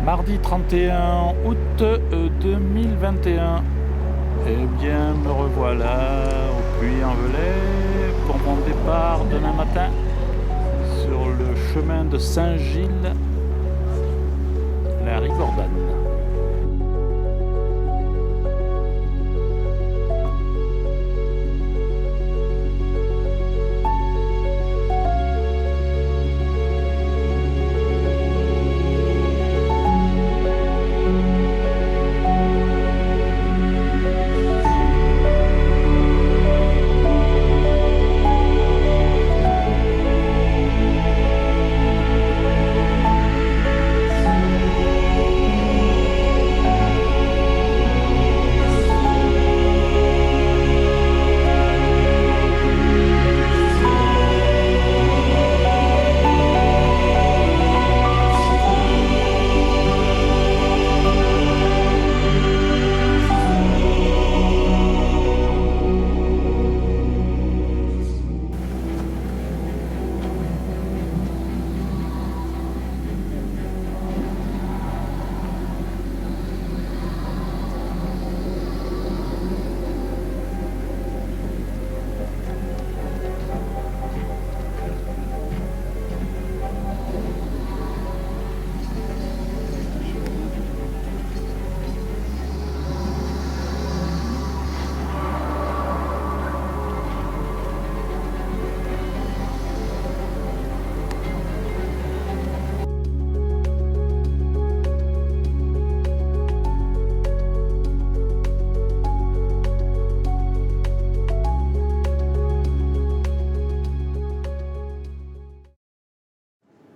Mardi 31 août 2021. Eh bien, me revoilà au Puy-en-Velay pour mon départ demain matin sur le chemin de Saint-Gilles, la Rigordane.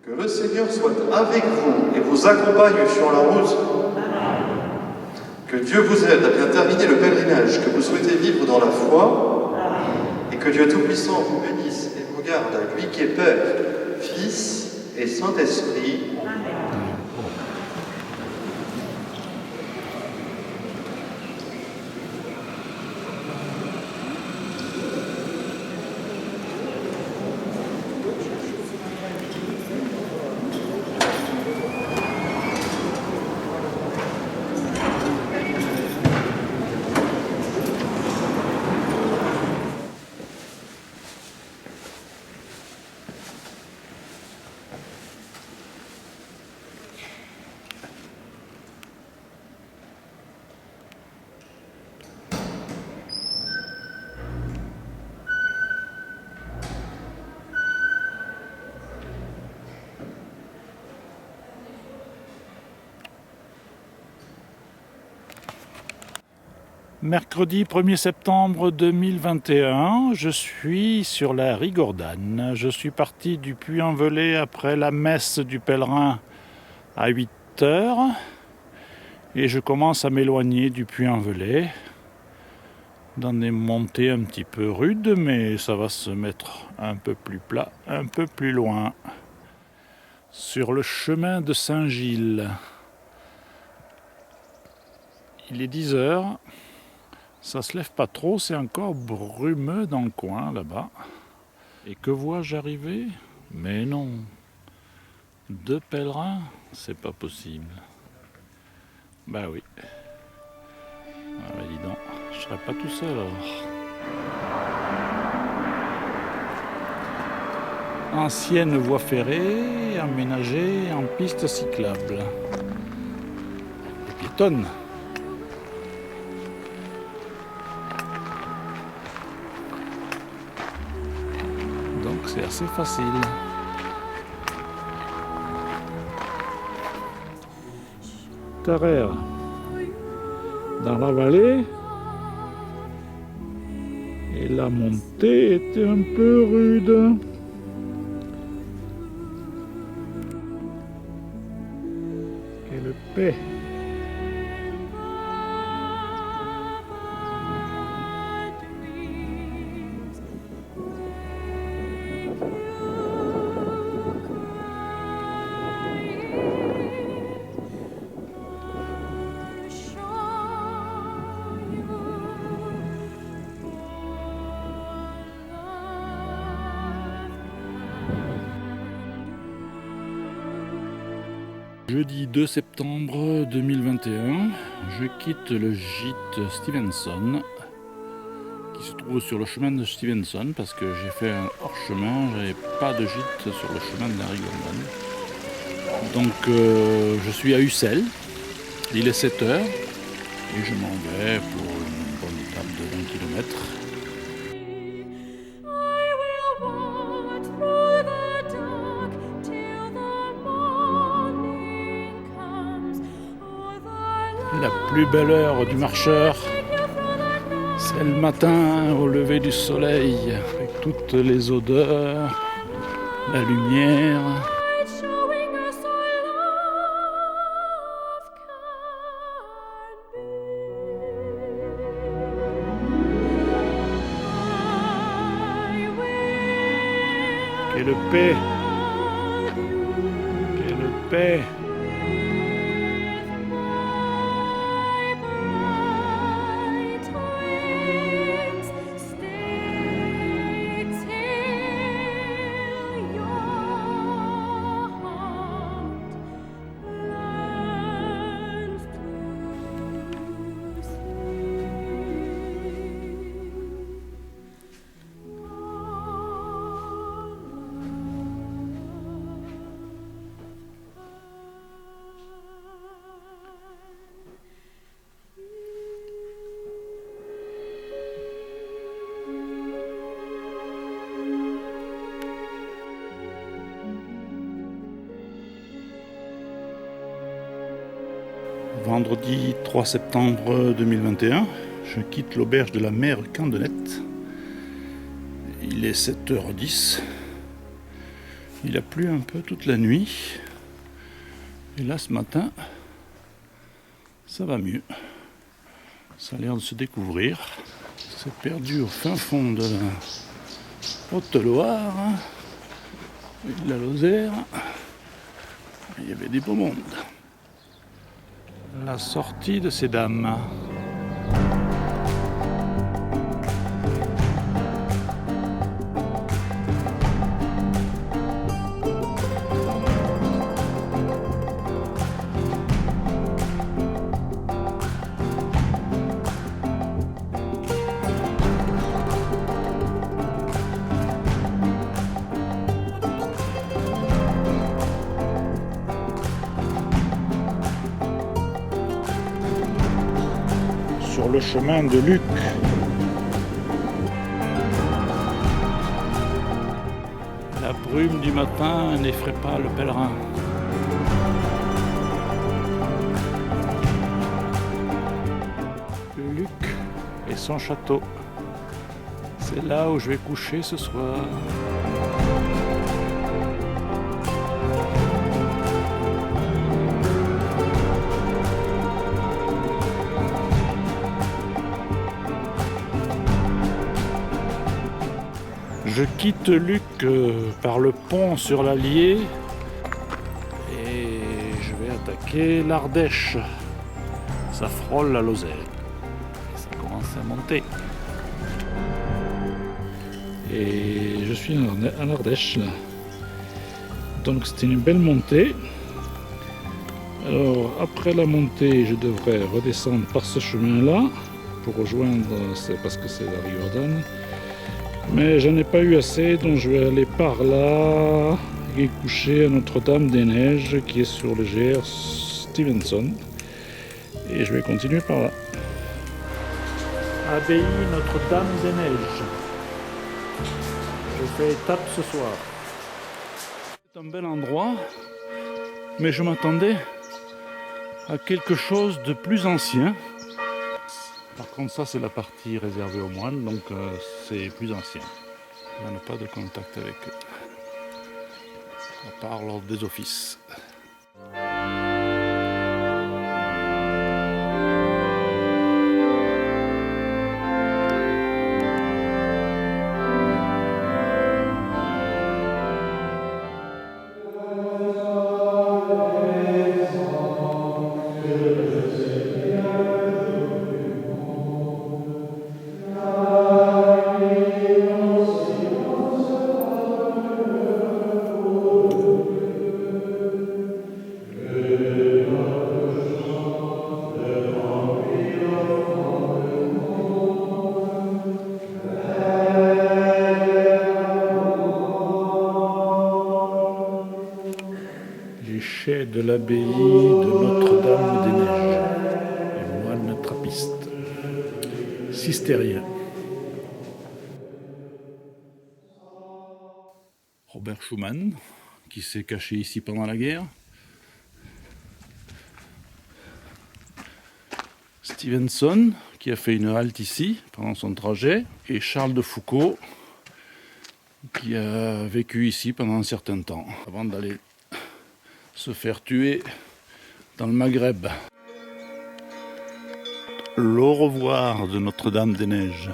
Que le Seigneur soit avec vous et vous accompagne sur la route. Que Dieu vous aide à bien terminer le pèlerinage que vous souhaitez vivre dans la foi. Et que Dieu Tout-Puissant vous bénisse et vous garde, à lui qui est Père, Fils et Saint-Esprit. Mercredi 1er septembre 2021, je suis sur la Rigordane. Je suis parti du Puy-en-Velay après la messe du pèlerin à 8h et je commence à m'éloigner du Puy-en-Velay dans des montées un petit peu rudes, mais ça va se mettre un peu plus plat, un peu plus loin, sur le chemin de Saint-Gilles. Il est 10h. Ça se lève pas trop, c'est encore brumeux dans le coin là-bas. Et que vois-je arriver? Mais non, 2 pèlerins, c'est pas possible. Bah oui. Ah bah dis donc, je serais pas tout seul alors. Ancienne voie ferrée, aménagée en piste cyclable. Et piétonne. Donc c'est assez facile. Carrère dans la vallée et la montée était un peu rude. Quelle paix! Jeudi 2 septembre 2021, je quitte le gîte Stevenson qui se trouve sur le chemin de Stevenson parce que j'ai fait un hors-chemin, j'avais pas de gîte sur le chemin de la Rigordane. Donc je suis à Ussel, il est 7h et je m'en vais pour une bonne étape de 20 km. La plus belle heure du marcheur, c'est le matin au lever du soleil, avec toutes les odeurs, la lumière. Quelle paix! Quelle paix! Vendredi 3 septembre 2021, je quitte l'auberge de la Mère Candelette. Il est 7h10. Il a plu un peu toute la nuit. Et là, ce matin, ça va mieux. Ça a l'air de se découvrir. C'est perdu au fin fond de la Haute-Loire, de la Lozère. Il y avait des beaux mondes. La sortie de ces dames. Sur le chemin de Luc. La brume du matin n'effraie pas le pèlerin. Luc et son château. C'est là où je vais coucher ce soir. Je quitte Luc par le pont sur l'Allier et je vais attaquer l'Ardèche. Ça frôle la Lozère. Et ça commence à monter. Et je suis en Ardèche là. Donc c'est une belle montée. Alors après la montée, je devrais redescendre par ce chemin-là pour rejoindre, c'est parce que c'est la Rigordane. Mais j'en ai pas eu assez, donc je vais aller par là et coucher à Notre-Dame-des-Neiges qui est sur le GR Stevenson. Et je vais continuer par là. Abbaye Notre-Dame-des-Neiges. Je fais étape ce soir. C'est un bel endroit, mais je m'attendais à quelque chose de plus ancien. Par contre, ça c'est la partie réservée aux moines, donc c'est plus ancien. On n'a pas de contact avec eux, à part lors des offices. de l'abbaye de Notre-Dame-des-Neiges et moine trappiste, cistérien. Robert Schumann, qui s'est caché ici pendant la guerre. Stevenson, qui a fait une halte ici pendant son trajet. Et Charles de Foucauld, qui a vécu ici pendant un certain temps, avant d'aller se faire tuer dans le Maghreb. L'au revoir de Notre-Dame-des-Neiges.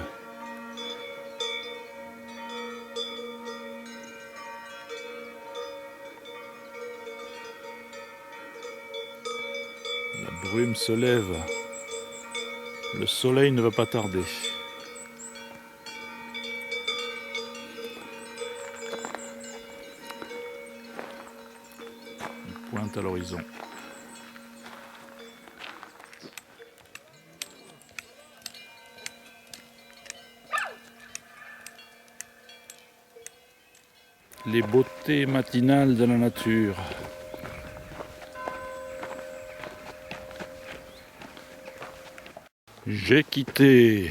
La brume se lève. Le soleil ne va pas tarder. Il pointe à l'horizon. Les beautés matinales de la nature. J'ai quitté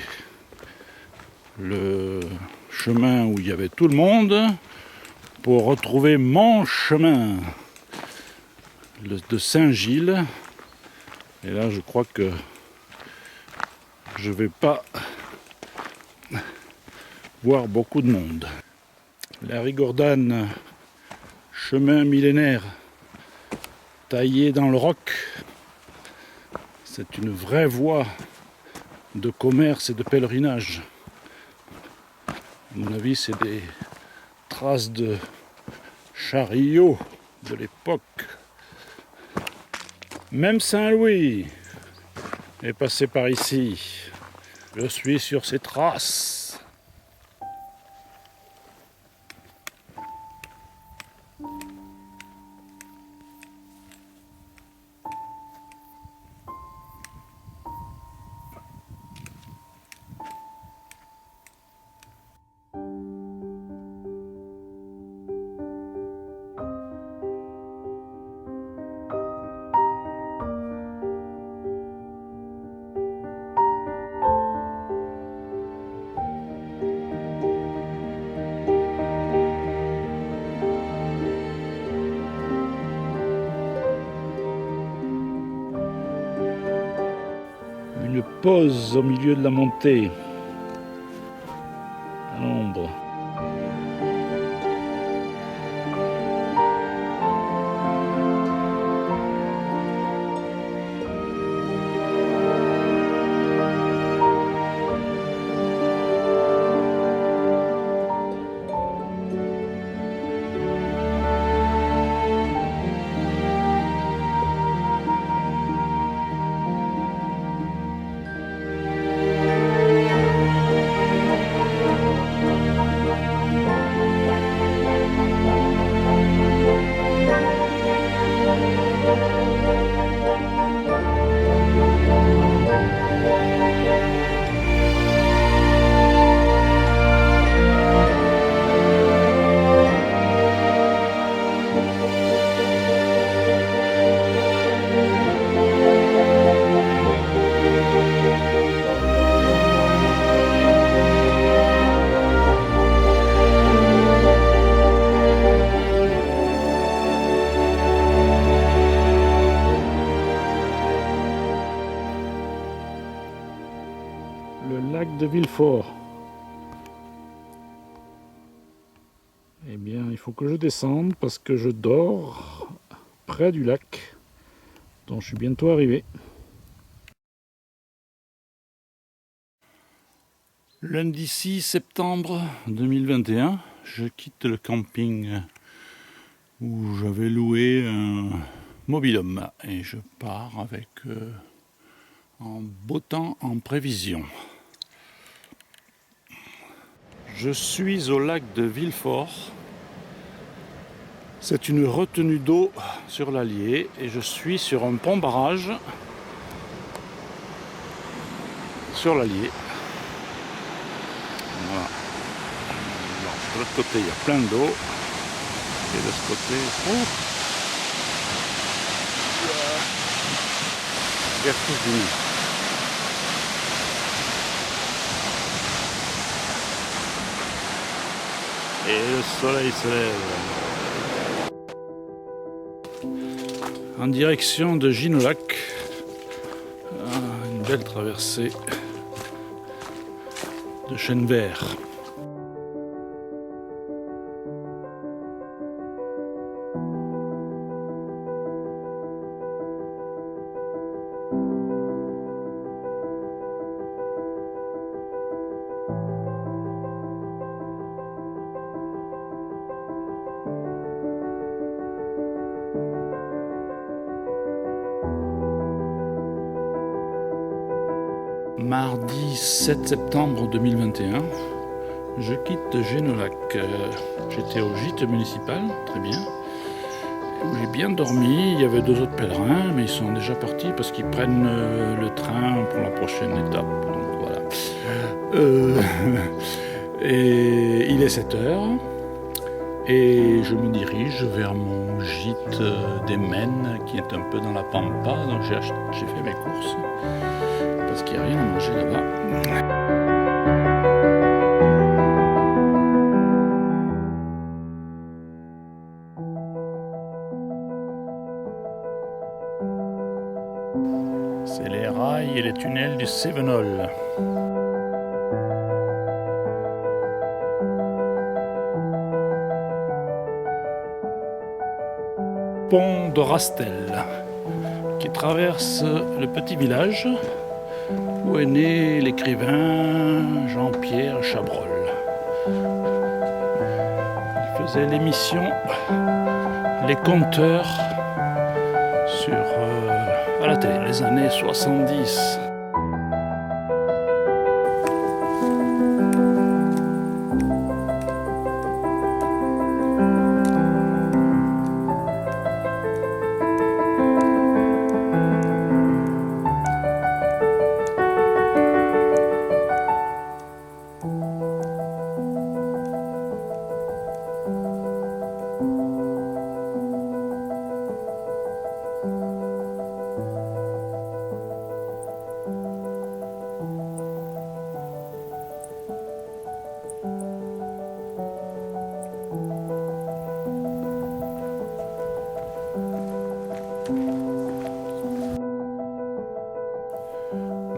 le chemin où il y avait tout le monde pour retrouver mon chemin de Saint-Gilles. Et là, je crois que je vais pas voir beaucoup de monde. La Rigordane, chemin millénaire, taillé dans le roc. C'est une vraie voie de commerce et de pèlerinage. À mon avis, c'est des traces de chariots de l'époque. Même Saint-Louis est passé par ici. Je suis sur ses traces. Une pause au milieu de la montée, à l'ombre. Le lac de Villefort. Eh bien, il faut que je descende parce que je dors près du lac, dont je suis bientôt arrivé. Lundi 6 septembre 2021, je quitte le camping où j'avais loué un mobil-home et je pars avec en beau temps en prévision. Je suis au lac de Villefort. C'est une retenue d'eau sur l'Allier et je suis sur un pont-barrage sur l'Allier. Voilà. Alors, de l'autre côté, il y a plein d'eau et de ce côté, Bercousine. Et le soleil se lève. En direction de Ginoulac. Une belle traversée de chênes verts. Mardi 7 septembre 2021, je quitte Ginoulac. J'étais au gîte municipal, très bien, où j'ai bien dormi. Il y avait 2 autres pèlerins, mais ils sont déjà partis parce qu'ils prennent le train pour la prochaine étape. Donc voilà. Et il est 7h et je me dirige vers mon gîte des Maines qui est un peu dans la pampa. Donc j'ai fait mes courses. Parce qu'il n'y a rien à manger là-bas. C'est les rails et les tunnels du Cévenol. Pont de Rastel qui traverse le petit village où est né l'écrivain Jean-Pierre Chabrol. Il faisait l'émission Les Conteurs à la télé, les années 70.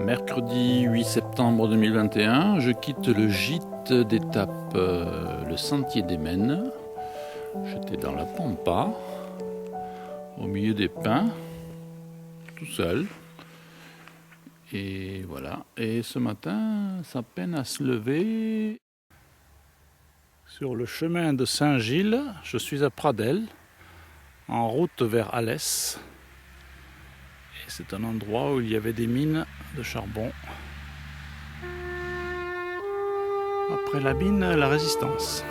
Mercredi 8 septembre 2021, je quitte le gîte d'étape le Sentier des Maines. J'étais dans la pampa, au milieu des pins, tout seul. Et voilà. Et ce matin, ça peine à se lever. Sur le chemin de Saint-Gilles, je suis à Pradelles, en route vers Alès. C'est un endroit où il y avait des mines de charbon. Après la mine, la Résistance.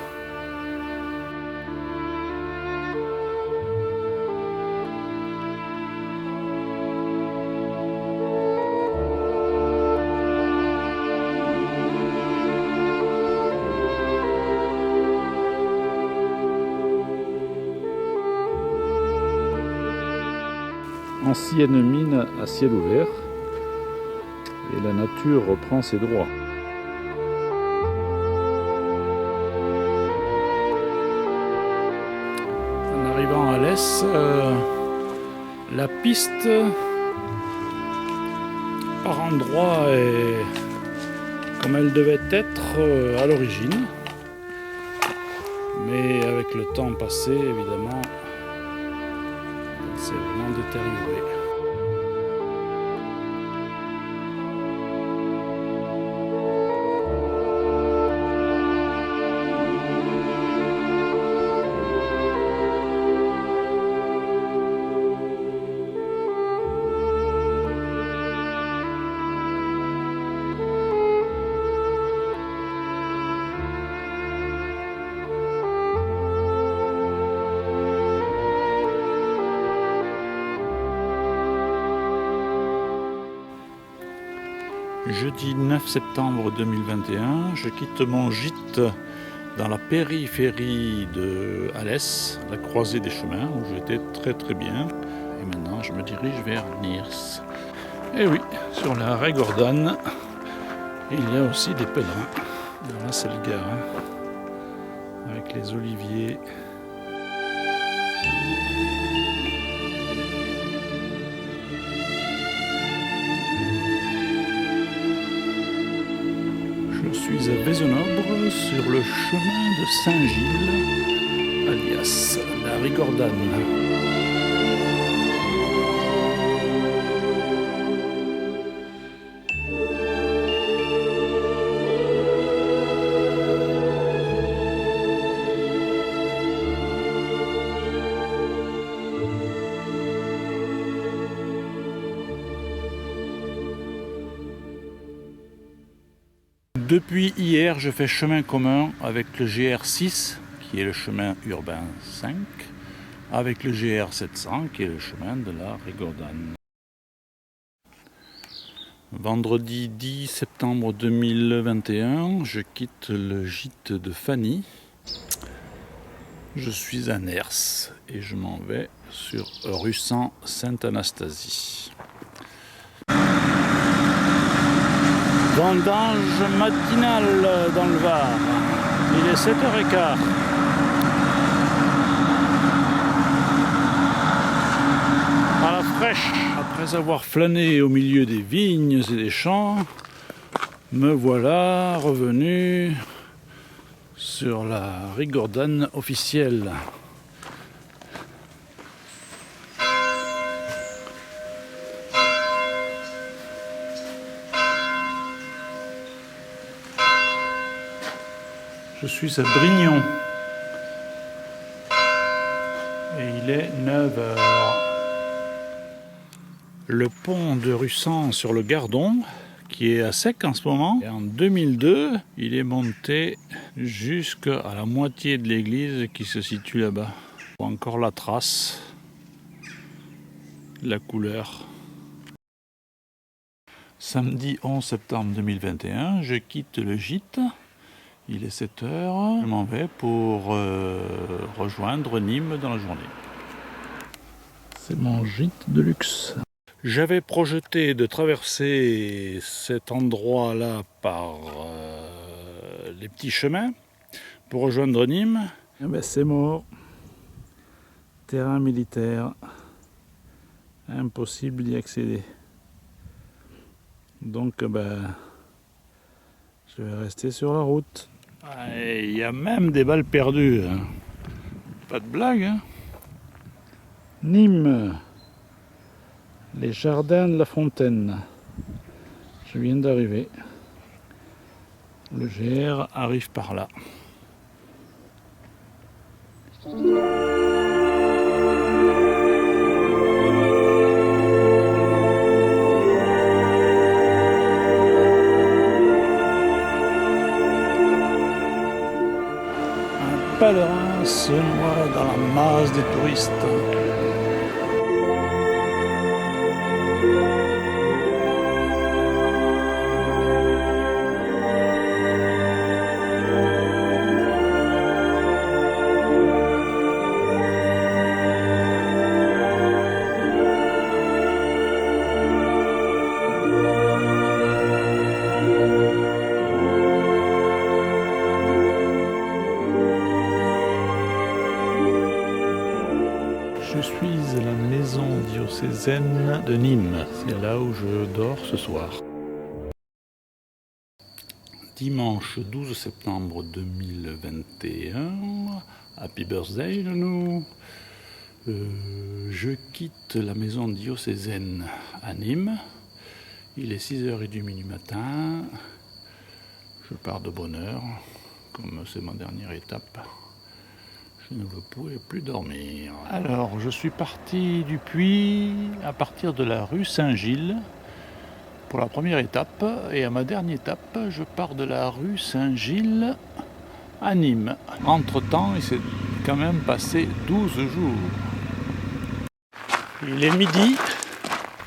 Ancienne mine à ciel ouvert et la nature reprend ses droits. En arrivant à Alès, la piste par endroits est comme elle devait être à l'origine, mais avec le temps passé, évidemment, c'est vraiment détérioré. Jeudi 9 septembre 2021, je quitte mon gîte dans la périphérie de Alès, la croisée des chemins, où j'étais très très bien. Et maintenant, je me dirige vers Niers. Et oui, sur la Régordane, il y a aussi des pèlerins. Alors là, c'est le Garin, avec les oliviers. Je suis à Vézenobre, sur le chemin de Saint-Gilles, alias la Rigordane. Depuis hier, je fais chemin commun avec le GR6, qui est le chemin urbain 5, avec le GR700, qui est le chemin de la Rigordane. Vendredi 10 septembre 2021, je quitte le gîte de Fanny. Je suis à Ners et je m'en vais sur Russan Sainte-Anastasie. Vendange matinale dans le Var. Il est 7h15. À la fraîche. Après avoir flâné au milieu des vignes et des champs, me voilà revenu sur la Rigordane officielle. Je suis à Brignon et il est 9h. Le pont de Russan sur le Gardon, qui est à sec en ce moment, et en 2002, il est monté jusqu'à la moitié de l'église qui se situe là-bas. On voit encore la trace, la couleur. Samedi 11 septembre 2021, je quitte le gîte. Il est 7h, je m'en vais pour rejoindre Nîmes dans la journée. C'est mon gîte de luxe. J'avais projeté de traverser cet endroit-là par les petits chemins pour rejoindre Nîmes. Eh ben, c'est mort. Terrain militaire. Impossible d'y accéder. Donc je vais rester sur la route. Il y a même des balles perdues. Hein. Pas de blague. Hein. Nîmes. Les jardins de la Fontaine. Je viens d'arriver. Le GR arrive par là. Un pèlerin se noie dans la masse des touristes. Je suis à la maison diocésaine de Nîmes. C'est là où je dors ce soir. Dimanche 12 septembre 2021. Happy birthday, nous. Je quitte la maison diocésaine à Nîmes. Il est 6h30 du matin. Je pars de bonne heure, comme c'est ma dernière étape. Je ne pouvais plus dormir. Alors, je suis parti du Puy à partir de la rue Saint-Gilles pour la première étape. Et à ma dernière étape, je pars de la rue Saint-Gilles à Nîmes. Entre-temps, il s'est quand même passé 12 jours. Il est midi.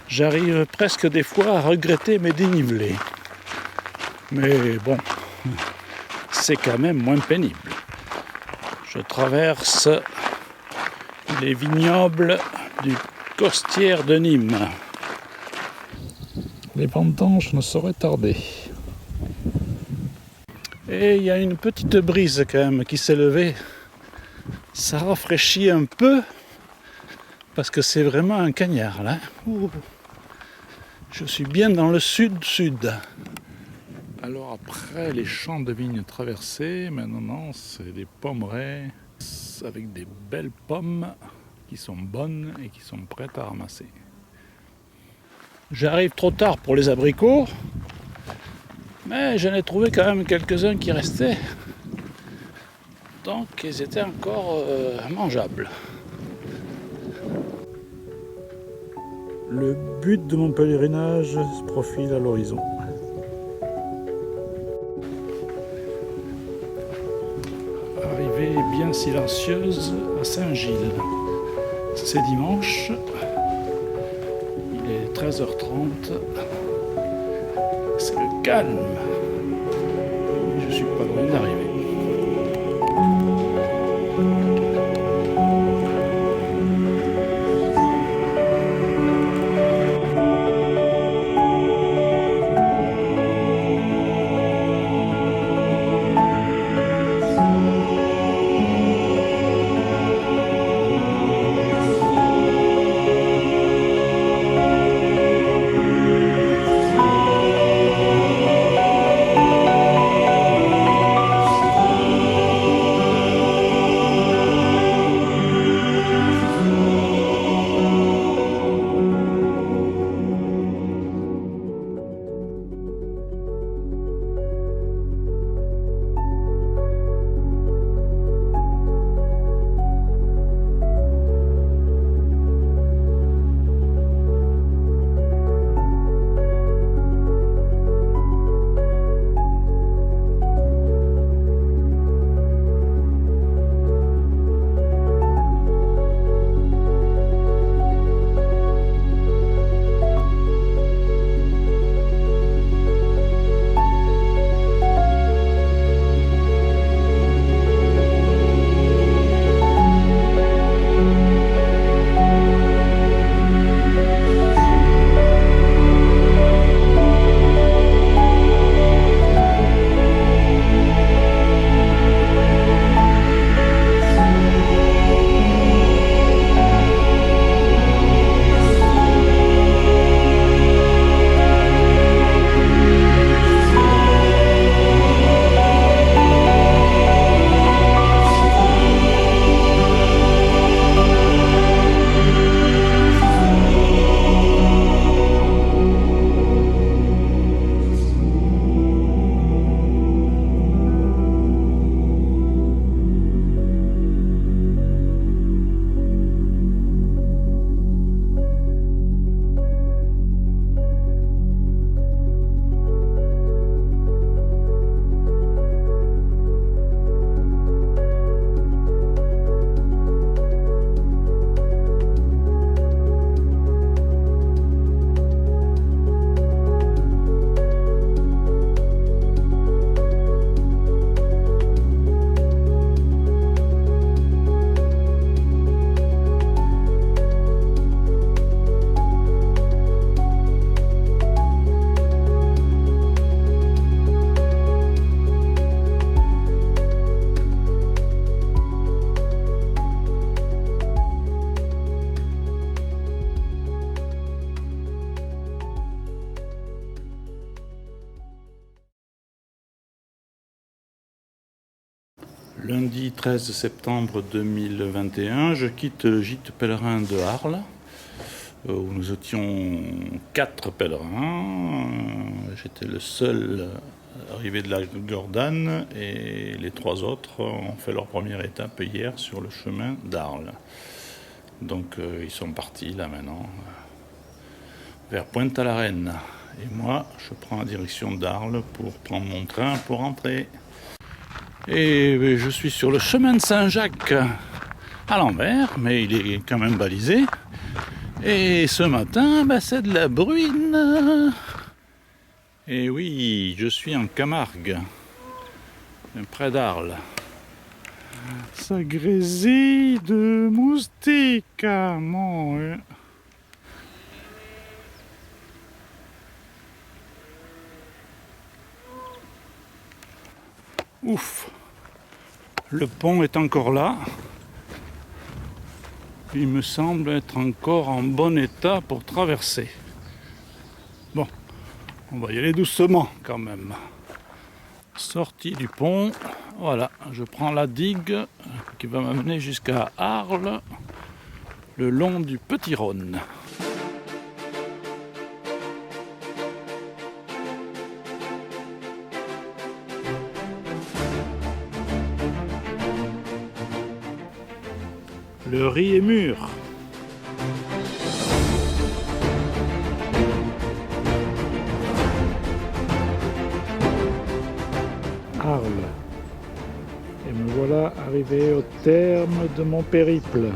J'arrive presque des fois à regretter mes dénivelés. Mais bon, c'est quand même moins pénible. Je traverse les vignobles du Costière de Nîmes. Les vendanges ne sauraient tarder. Et il y a une petite brise quand même qui s'est levée. Ça rafraîchit un peu parce que c'est vraiment un cagnard là. Ouh. Je suis bien dans le sud-sud. Alors après les champs de vignes traversés, maintenant c'est des pommeraies avec des belles pommes qui sont bonnes et qui sont prêtes à ramasser. J'arrive trop tard pour les abricots, mais j'en ai trouvé quand même quelques-uns qui restaient. Donc ils étaient encore mangeables. Le but de mon pèlerinage se profile à l'horizon. Arrivée bien silencieuse à Saint-Gilles. C'est dimanche, il est 13h30, c'est le calme. Je suis pas loin d'arriver. Lundi 13 septembre 2021, je quitte le gîte pèlerin de Arles, où nous étions 4 pèlerins. J'étais le seul arrivé de la Gordane et les 3 autres ont fait leur première étape hier sur le chemin d'Arles. Donc ils sont partis là maintenant vers Pointe-à-la-Reine. Et moi, je prends la direction d'Arles pour prendre mon train pour rentrer. Et je suis sur le chemin de Saint-Jacques à l'envers, mais il est quand même balisé. Et ce matin, c'est de la bruine. Et oui, je suis en Camargue, près d'Arles. Ça grésille de moustiques, mon. Ouf! Le pont est encore là. Il me semble être encore en bon état pour traverser. Bon, on va y aller doucement quand même. Sortie du pont, voilà, je prends la digue qui va m'amener jusqu'à Arles, le long du Petit Rhône. Le riz est mûr. Arles. Et me voilà arrivé au terme de mon périple.